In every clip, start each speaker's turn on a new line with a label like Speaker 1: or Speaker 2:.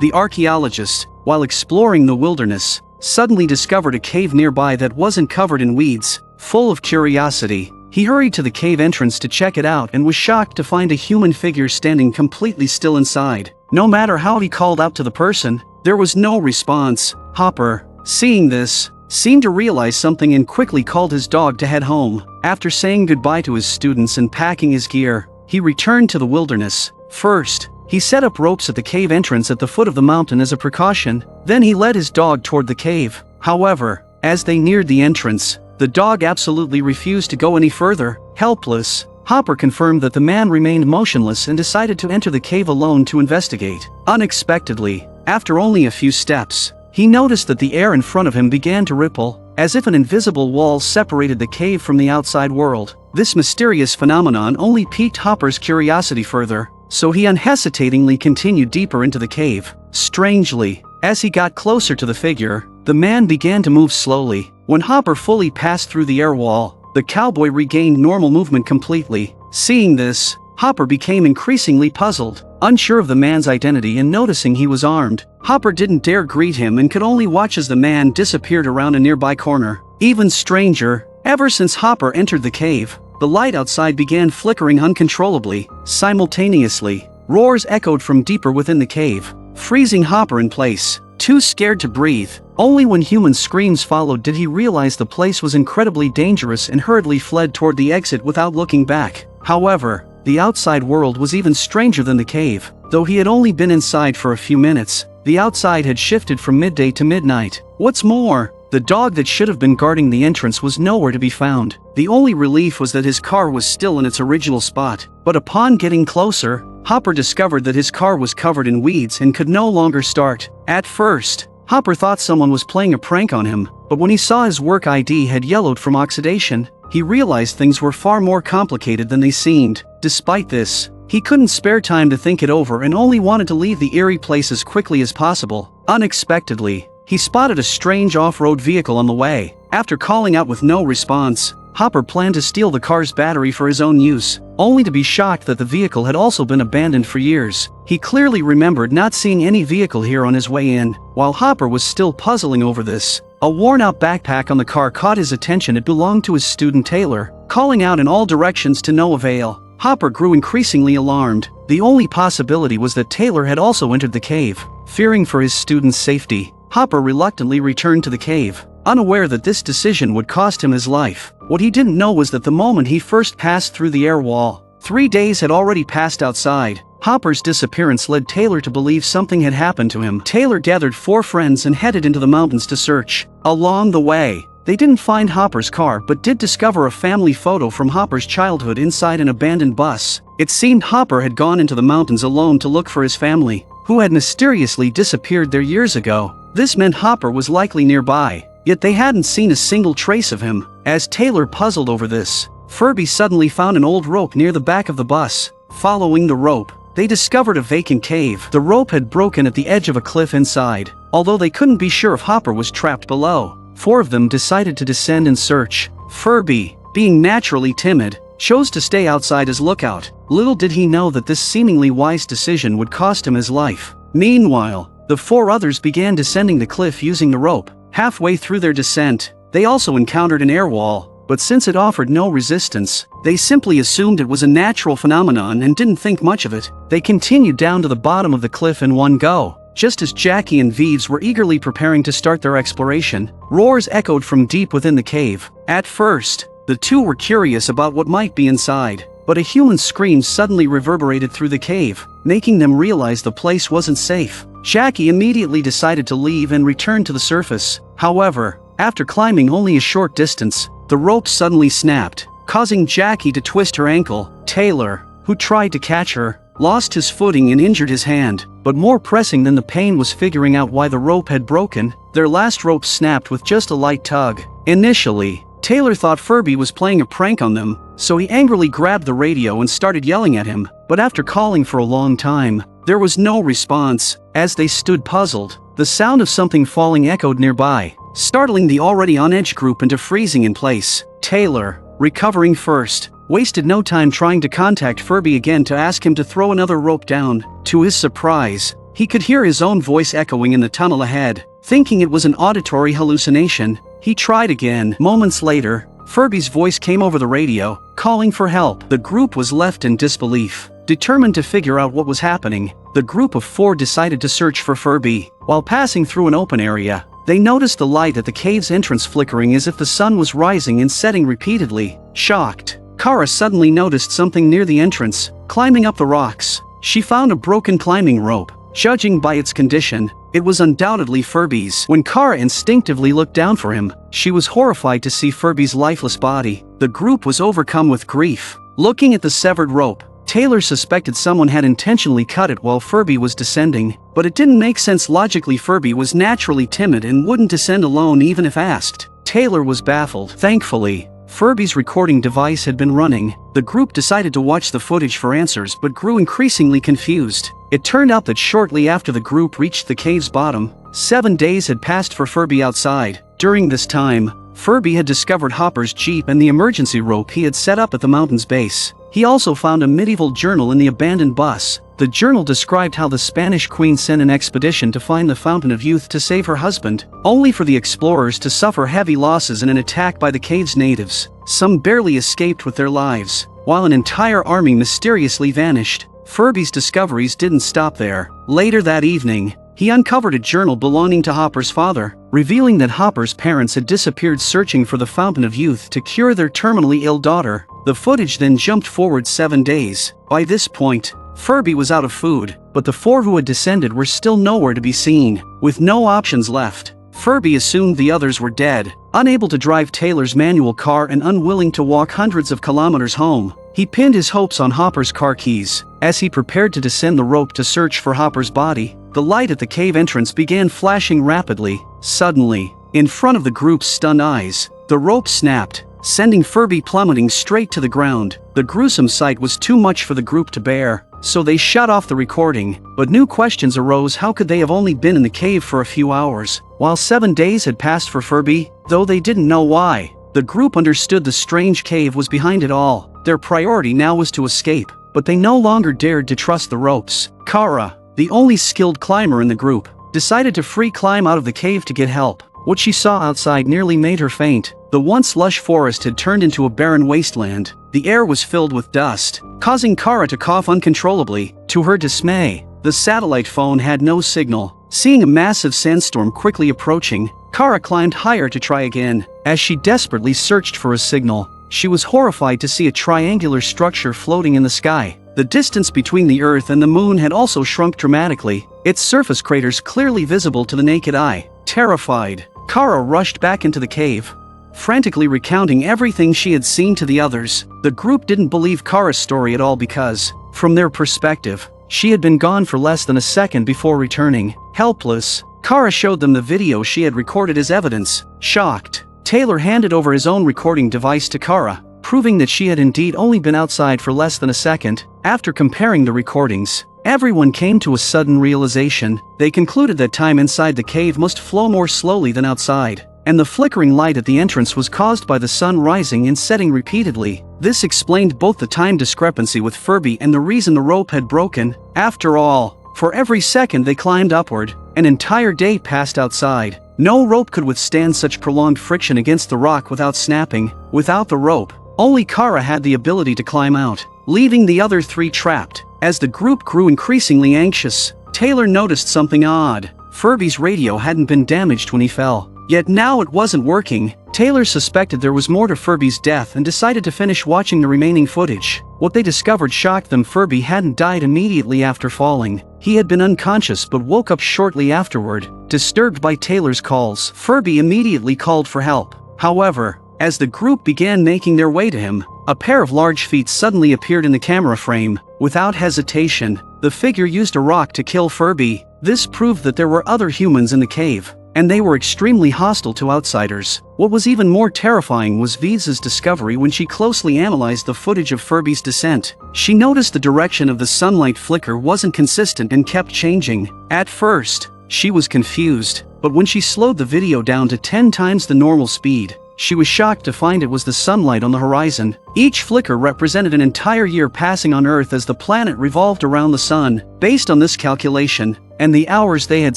Speaker 1: The archaeologist, while exploring the wilderness, suddenly discovered a cave nearby that wasn't covered in weeds. Full of curiosity, he hurried to the cave entrance to check it out and was shocked to find a human figure standing completely still inside. No matter how he called out to the person, there was no response. Hopper, seeing this, seemed to realize something and quickly called his dog to head home. After saying goodbye to his students and packing his gear, he returned to the wilderness. First, he set up ropes at the cave entrance at the foot of the mountain as a precaution, then he led his dog toward the cave. However, as they neared the entrance, the dog absolutely refused to go any further. Helpless, Hopper confirmed that the man remained motionless and decided to enter the cave alone to investigate. Unexpectedly, after only a few steps, he noticed that the air in front of him began to ripple, as if an invisible wall separated the cave from the outside world. This mysterious phenomenon only piqued Hopper's curiosity further, so he unhesitatingly continued deeper into the cave. Strangely, as he got closer to the figure, the man began to move slowly. When Hopper fully passed through the air wall, the cowboy regained normal movement completely. Seeing this, Hopper became increasingly puzzled. Unsure of the man's identity and noticing he was armed, Hopper didn't dare greet him and could only watch as the man disappeared around a nearby corner. Even stranger, ever since Hopper entered the cave, the light outside began flickering uncontrollably. Simultaneously, roars echoed from deeper within the cave, freezing Hopper in place. Too scared to breathe, only when human screams followed did he realize the place was incredibly dangerous and hurriedly fled toward the exit without looking back. However, the outside world was even stranger than the cave. Though he had only been inside for a few minutes, the outside had shifted from midday to midnight. What's more, the dog that should have been guarding the entrance was nowhere to be found. The only relief was that his car was still in its original spot. But upon getting closer, Hopper discovered that his car was covered in weeds and could no longer start. At first, Hopper thought someone was playing a prank on him, but when he saw his work ID had yellowed from oxidation, he realized things were far more complicated than they seemed. Despite this, he couldn't spare time to think it over and only wanted to leave the eerie place as quickly as possible. Unexpectedly, he spotted a strange off-road vehicle on the way. After calling out with no response, Hopper planned to steal the car's battery for his own use, only to be shocked that the vehicle had also been abandoned for years. He clearly remembered not seeing any vehicle here on his way in. While Hopper was still puzzling over this, a worn-out backpack on the car caught his attention. It belonged to his student Taylor. Calling out in all directions to no avail, Hopper grew increasingly alarmed. The only possibility was that Taylor had also entered the cave. Fearing for his student's safety, Hopper reluctantly returned to the cave, unaware that this decision would cost him his life. What he didn't know was that the moment he first passed through the air wall, 3 days had already passed outside. Hopper's disappearance led Taylor to believe something had happened to him. Taylor gathered 4 friends and headed into the mountains to search. Along the way, they didn't find Hopper's car but did discover a family photo from Hopper's childhood inside an abandoned bus. It seemed Hopper had gone into the mountains alone to look for his family, who had mysteriously disappeared there years ago. This meant Hopper was likely nearby, yet they hadn't seen a single trace of him. As Taylor puzzled over this, Furby suddenly found an old rope near the back of the bus. Following the rope, they discovered a vacant cave. The rope had broken at the edge of a cliff inside. Although they couldn't be sure if Hopper was trapped below, 4 of them decided to descend and search. Furby, being naturally timid, chose to stay outside as lookout. Little did he know that this seemingly wise decision would cost him his life. Meanwhile, the 4 others began descending the cliff using the rope. Halfway through their descent, they also encountered an air wall, but since it offered no resistance, they simply assumed it was a natural phenomenon and didn't think much of it. They continued down to the bottom of the cliff in one go. Just as Jackie and Vives were eagerly preparing to start their exploration, roars echoed from deep within the cave. At first, the 2 were curious about what might be inside, but a human scream suddenly reverberated through the cave, making them realize the place wasn't safe. Jackie immediately decided to leave and return to the surface. However, after climbing only a short distance, the rope suddenly snapped, causing Jackie to twist her ankle. Taylor, who tried to catch her, lost his footing and injured his hand. But more pressing than the pain was figuring out why the rope had broken. Their last rope snapped with just a light tug. Initially, Taylor thought Furby was playing a prank on them, so he angrily grabbed the radio and started yelling at him. But after calling for a long time, there was no response. As they stood puzzled, the sound of something falling echoed nearby, startling the already on edge group into freezing in place. Taylor, recovering first, wasted no time trying to contact Furby again to ask him to throw another rope down. To his surprise, He could hear his own voice echoing in the tunnel ahead. Thinking it was an auditory hallucination, he tried again. Moments later, Furby's voice came over the radio, calling for help. The group was left in disbelief. Determined to figure out what was happening, the group of 4 decided to search for Furby. While passing through an open area, they noticed the light at the cave's entrance flickering as if the sun was rising and setting repeatedly. Shocked, Kara suddenly noticed something near the entrance, climbing up the rocks. She found a broken climbing rope. Judging by its condition, it was undoubtedly Furby's. When Kara instinctively looked down for him, she was horrified to see Furby's lifeless body. The group was overcome with grief. Looking at the severed rope, Taylor suspected someone had intentionally cut it while Furby was descending, but it didn't make sense logically. Furby was naturally timid and wouldn't descend alone even if asked. Taylor was baffled. Thankfully, Furby's recording device had been running. The group decided to watch the footage for answers but grew increasingly confused. It turned out that shortly after the group reached the cave's bottom, 7 days had passed for Furby outside. During this time, Furby had discovered Hopper's Jeep and the emergency rope he had set up at the mountain's base. He also found a medieval journal in the abandoned bus. The journal described how the Spanish queen sent an expedition to find the Fountain of Youth to save her husband, only for the explorers to suffer heavy losses in an attack by the cave's natives. Some barely escaped with their lives, while an entire army mysteriously vanished. Furby's discoveries didn't stop there. Later that evening, he uncovered a journal belonging to Hopper's father, revealing that Hopper's parents had disappeared searching for the Fountain of Youth to cure their terminally ill daughter. The footage then jumped forward 7 days. By this point, Furby was out of food, but the 4 who had descended were still nowhere to be seen. With no options left, Furby assumed the others were dead. Unable to drive Taylor's manual car and unwilling to walk hundreds of kilometers home, he pinned his hopes on Hopper's car keys. As he prepared to descend the rope to search for Hopper's body, the light at the cave entrance began flashing rapidly. Suddenly, in front of the group's stunned eyes, the rope snapped, sending Furby plummeting straight to the ground. The gruesome sight was too much for the group to bear, so they shut off the recording. But new questions arose. How could they have only been in the cave for a few hours, while 7 days had passed for Furby? Though they didn't know why, the group understood the strange cave was behind it all. Their priority now was to escape, but they no longer dared to trust the ropes. Kara, the only skilled climber in the group, decided to free climb out of the cave to get help. What she saw outside nearly made her faint. The once lush forest had turned into a barren wasteland. The air was filled with dust, causing Kara to cough uncontrollably. To her dismay, the satellite phone had no signal. Seeing a massive sandstorm quickly approaching, Kara climbed higher to try again. As she desperately searched for a signal, she was horrified to see a triangular structure floating in the sky. The distance between the Earth and the Moon had also shrunk dramatically, its surface craters clearly visible to the naked eye. Terrified, Kara rushed back into the cave, frantically recounting everything she had seen to the others. The group didn't believe Kara's story at all because, from their perspective, she had been gone for less than a second before returning. Helpless, Kara showed them the video she had recorded as evidence. Shocked, Taylor handed over his own recording device to Kara, proving that she had indeed only been outside for less than a second. After comparing the recordings, everyone came to a sudden realization. They concluded that time inside the cave must flow more slowly than outside, and the flickering light at the entrance was caused by the sun rising and setting repeatedly. This explained both the time discrepancy with Furby and the reason the rope had broken. After all, for every second they climbed upward, an entire day passed outside. No rope could withstand such prolonged friction against the rock without snapping. Without the rope, only Kara had the ability to climb out, leaving the other 3 trapped. As the group grew increasingly anxious, Taylor noticed something odd. Furby's radio hadn't been damaged when he fell, yet now it wasn't working. Taylor suspected there was more to Furby's death and decided to finish watching the remaining footage. What they discovered shocked them. Furby hadn't died immediately after falling. He had been unconscious but woke up shortly afterward. Disturbed by Taylor's calls, Furby immediately called for help. However, as the group began making their way to him, a pair of large feet suddenly appeared in the camera frame. Without hesitation, the figure used a rock to kill Furby. This proved that there were other humans in the cave, and they were extremely hostile to outsiders. What was even more terrifying was Visa's discovery when she closely analyzed the footage of Furby's descent. She noticed the direction of the sunlight flicker wasn't consistent and kept changing. At first, she was confused, but when she slowed the video down to 10 times the normal speed, she was shocked to find it was the sunlight on the horizon. Each flicker represented an entire year passing on Earth as the planet revolved around the sun. Based on this calculation, and the hours they had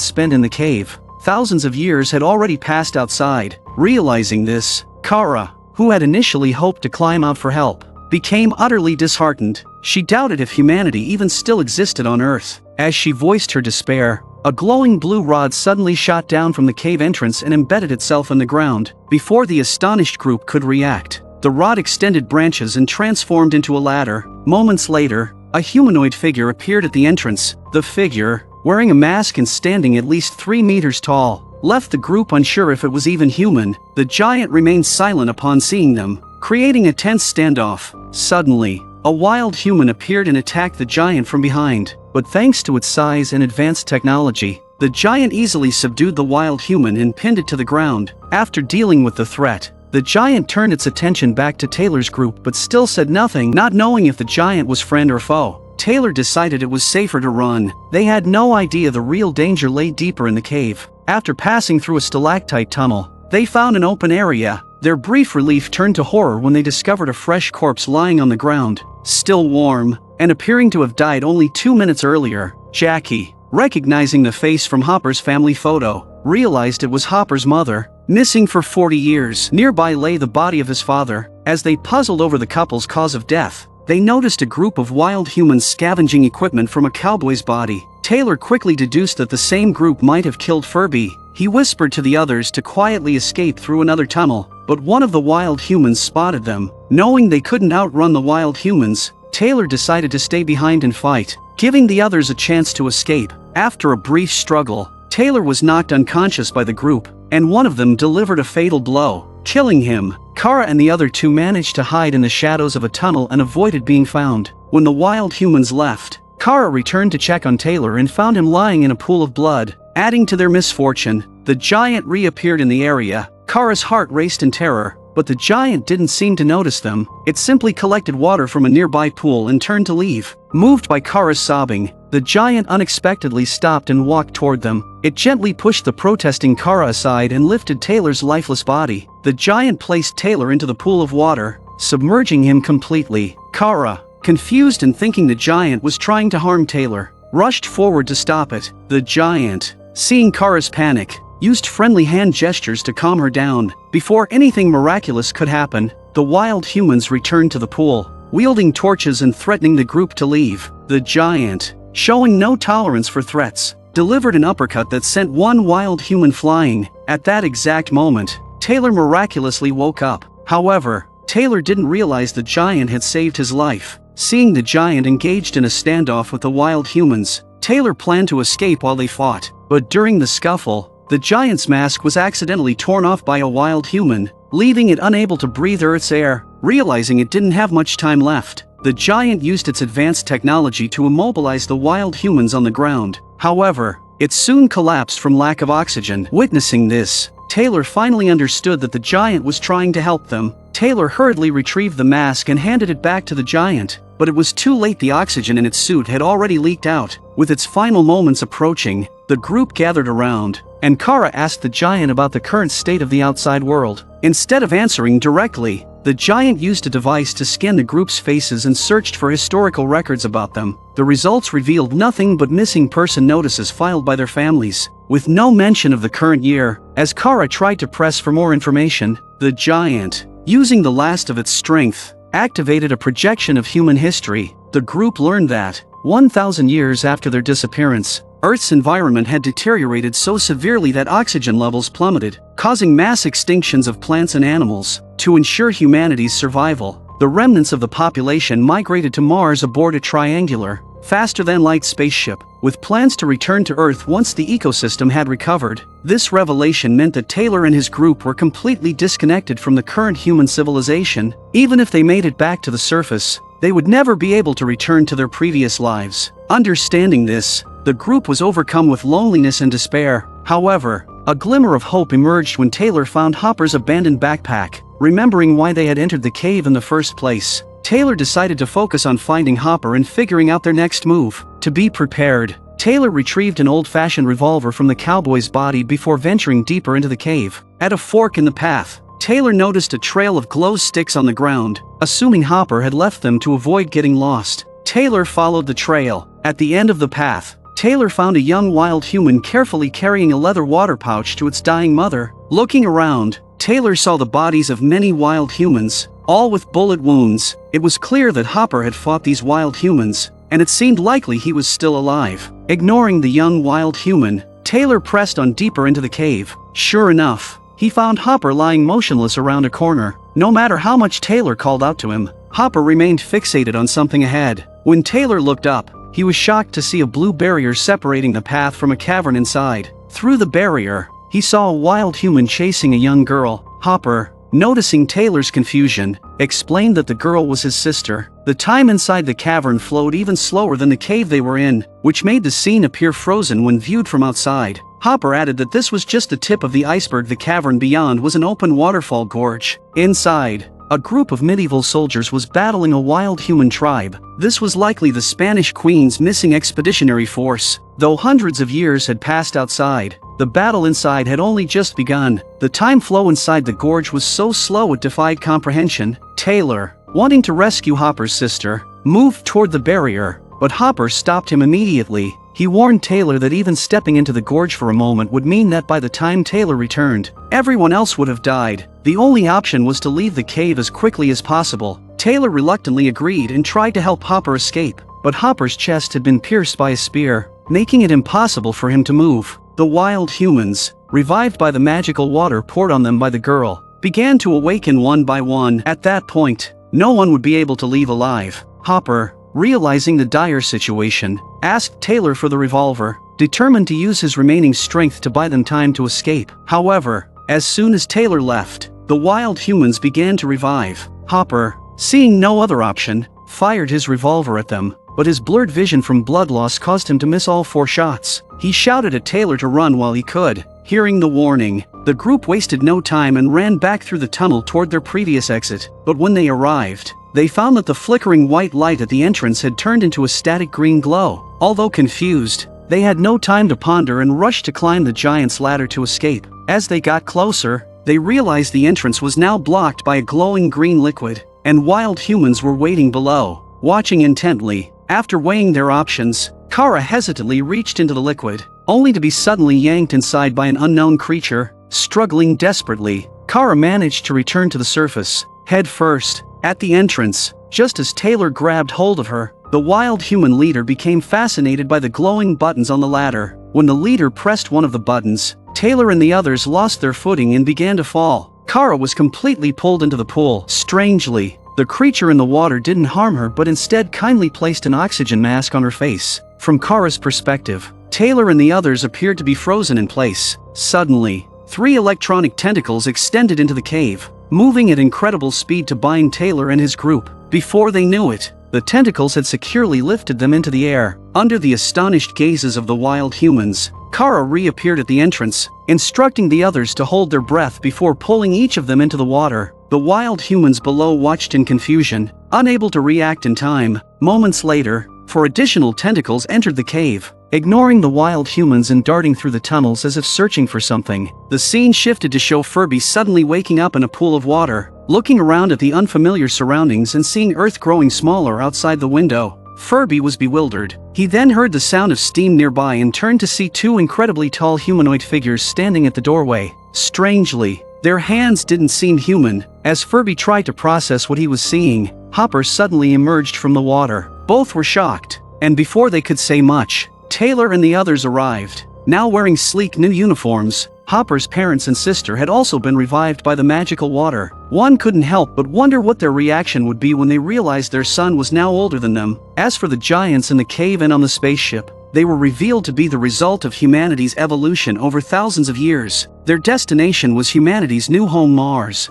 Speaker 1: spent in the cave, thousands of years had already passed outside. Realizing this, Kara, who had initially hoped to climb out for help, became utterly disheartened. She doubted if humanity even still existed on Earth. As she voiced her despair, a glowing blue rod suddenly shot down from the cave entrance and embedded itself in the ground. Before the astonished group could react, the rod extended branches and transformed into a ladder. Moments later, a humanoid figure appeared at the entrance. The figure, wearing a mask and standing at least 3 meters tall, left the group unsure if it was even human. The giant remained silent upon seeing them, creating a tense standoff. Suddenly, a wild human appeared and attacked the giant from behind. But thanks to its size and advanced technology, the giant easily subdued the wild human and pinned it to the ground. After dealing with the threat, the giant turned its attention back to Taylor's group but still said nothing. Not knowing if the giant was friend or foe, Taylor decided it was safer to run. They had no idea the real danger lay deeper in the cave. After passing through a stalactite tunnel, they found an open area. Their brief relief turned to horror when they discovered a fresh corpse lying on the ground, still warm, and appearing to have died only 2 minutes earlier. Jackie, recognizing the face from Hopper's family photo, realized it was Hopper's mother, missing for 40 years. Nearby lay the body of his father. As they puzzled over the couple's cause of death, they noticed a group of wild humans scavenging equipment from a cowboy's body. Taylor quickly deduced that the same group might have killed Furby. He whispered to the others to quietly escape through another tunnel, but one of the wild humans spotted them. Knowing they couldn't outrun the wild humans, Taylor decided to stay behind and fight, giving the others a chance to escape. After a brief struggle, Taylor was knocked unconscious by the group, and one of them delivered a fatal blow, killing him. Kara and the other two managed to hide in the shadows of a tunnel and avoided being found. When the wild humans left, Kara returned to check on Taylor and found him lying in a pool of blood. Adding to their misfortune, the giant reappeared in the area. Kara's heart raced in terror, but the giant didn't seem to notice them. It simply collected water from a nearby pool and turned to leave. Moved by Kara's sobbing, the giant unexpectedly stopped and walked toward them. It gently pushed the protesting Kara aside and lifted Taylor's lifeless body. The giant placed Taylor into the pool of water, submerging him completely. Kara, confused and thinking the giant was trying to harm Taylor, rushed forward to stop it. The giant, seeing Kara's panic, used friendly hand gestures to calm her down. Before anything miraculous could happen, the wild humans returned to the pool, wielding torches and threatening the group to leave. The giant, showing no tolerance for threats, delivered an uppercut that sent one wild human flying. At that exact moment, Taylor miraculously woke up. However, Taylor didn't realize the giant had saved his life. Seeing the giant engaged in a standoff with the wild humans, Taylor planned to escape while they fought. But during the scuffle, the giant's mask was accidentally torn off by a wild human, leaving it unable to breathe Earth's air. Realizing it didn't have much time left, the giant used its advanced technology to immobilize the wild humans on the ground. However, it soon collapsed from lack of oxygen. Witnessing this, Taylor finally understood that the giant was trying to help them. Taylor hurriedly retrieved the mask and handed it back to the giant, but it was too late. The oxygen in its suit had already leaked out. With its final moments approaching, the group gathered around, and Kara asked the giant about the current state of the outside world. Instead of answering directly, the giant used a device to scan the group's faces and searched for historical records about them. The results revealed nothing but missing person notices filed by their families, with no mention of the current year. As Kara tried to press for more information, the giant, using the last of its strength, activated a projection of human history. The group learned that, 1,000 years after their disappearance, Earth's environment had deteriorated so severely that oxygen levels plummeted, causing mass extinctions of plants and animals. To ensure humanity's survival, the remnants of the population migrated to Mars aboard a triangular, faster-than-light spaceship, with plans to return to Earth once the ecosystem had recovered. This revelation meant that Taylor and his group were completely disconnected from the current human civilization. Even if they made it back to the surface, they would never be able to return to their previous lives. Understanding this, the group was overcome with loneliness and despair. However, a glimmer of hope emerged when Taylor found Hopper's abandoned backpack. Remembering why they had entered the cave in the first place, Taylor decided to focus on finding Hopper and figuring out their next move. To be prepared, Taylor retrieved an old-fashioned revolver from the cowboy's body before venturing deeper into the cave. At a fork in the path, Taylor noticed a trail of glow sticks on the ground, assuming Hopper had left them to avoid getting lost. Taylor followed the trail. At the end of the path, Taylor found a young wild human carefully carrying a leather water pouch to its dying mother. Looking around, Taylor saw the bodies of many wild humans, all with bullet wounds. It was clear that Hopper had fought these wild humans, and it seemed likely he was still alive. Ignoring the young wild human, Taylor pressed on deeper into the cave. Sure enough, he found Hopper lying motionless around a corner. No matter how much Taylor called out to him, Hopper remained fixated on something ahead. When Taylor looked up, he was shocked to see a blue barrier separating the path from a cavern inside. Through the barrier, he saw a wild human chasing a young girl. Hopper, noticing Taylor's confusion, explained that the girl was his sister. The time inside the cavern flowed even slower than the cave they were in, which made the scene appear frozen when viewed from outside. Hopper added that this was just the tip of the iceberg. The cavern beyond was an open waterfall gorge. Inside, a group of medieval soldiers was battling a wild human tribe. This was likely the Spanish Queen's missing expeditionary force. Though hundreds of years had passed outside, the battle inside had only just begun. The time flow inside the gorge was so slow it defied comprehension. Taylor, wanting to rescue Hopper's sister, moved toward the barrier, but Hopper stopped him immediately. He warned Taylor that even stepping into the gorge for a moment would mean that by the time Taylor returned, everyone else would have died. The only option was to leave the cave as quickly as possible. Taylor reluctantly agreed and tried to help Hopper escape, but Hopper's chest had been pierced by a spear, making it impossible for him to move. The wild humans, revived by the magical water poured on them by the girl, began to awaken one by one. At that point, no one would be able to leave alive. Hopper, realizing the dire situation, asked Taylor for the revolver, determined to use his remaining strength to buy them time to escape. However, as soon as Taylor left, the wild humans began to revive. Hopper, seeing no other option, fired his revolver at them, but his blurred vision from blood loss caused him to miss all 4 shots. He shouted at Taylor to run while he could. Hearing the warning, the group wasted no time and ran back through the tunnel toward their previous exit. But when they arrived, they found that the flickering white light at the entrance had turned into a static green glow. Although confused, they had no time to ponder and rushed to climb the giant's ladder to escape. As they got closer, they realized the entrance was now blocked by a glowing green liquid, and wild humans were waiting below, watching intently. After weighing their options, Kara hesitantly reached into the liquid, only to be suddenly yanked inside by an unknown creature. Struggling desperately, Kara managed to return to the surface, head first. At the entrance, just as Taylor grabbed hold of her, the wild human leader became fascinated by the glowing buttons on the ladder. When the leader pressed one of the buttons, Taylor and the others lost their footing and began to fall. Kara was completely pulled into the pool. Strangely, the creature in the water didn't harm her but instead kindly placed an oxygen mask on her face. From Kara's perspective, Taylor and the others appeared to be frozen in place. Suddenly, 3 electronic tentacles extended into the cave, moving at incredible speed to bind Taylor and his group. Before they knew it, the tentacles had securely lifted them into the air. Under the astonished gazes of the wild humans, Kara reappeared at the entrance, instructing the others to hold their breath before pulling each of them into the water. The wild humans below watched in confusion, unable to react in time. Moments later, 4 additional tentacles entered the cave, ignoring the wild humans and darting through the tunnels as if searching for something. The scene shifted to show Furby suddenly waking up in a pool of water, looking around at the unfamiliar surroundings and seeing Earth growing smaller outside the window. Furby was bewildered. He then heard the sound of steam nearby and turned to see 2 incredibly tall humanoid figures standing at the doorway. Strangely, their hands didn't seem human. As Furby tried to process what he was seeing, Hopper suddenly emerged from the water. Both were shocked, and before they could say much, Taylor and the others arrived. Now wearing sleek new uniforms, Hopper's parents and sister had also been revived by the magical water. One couldn't help but wonder what their reaction would be when they realized their son was now older than them. As for the giants in the cave and on the spaceship, they were revealed to be the result of humanity's evolution over thousands of years. Their destination was humanity's new home Mars.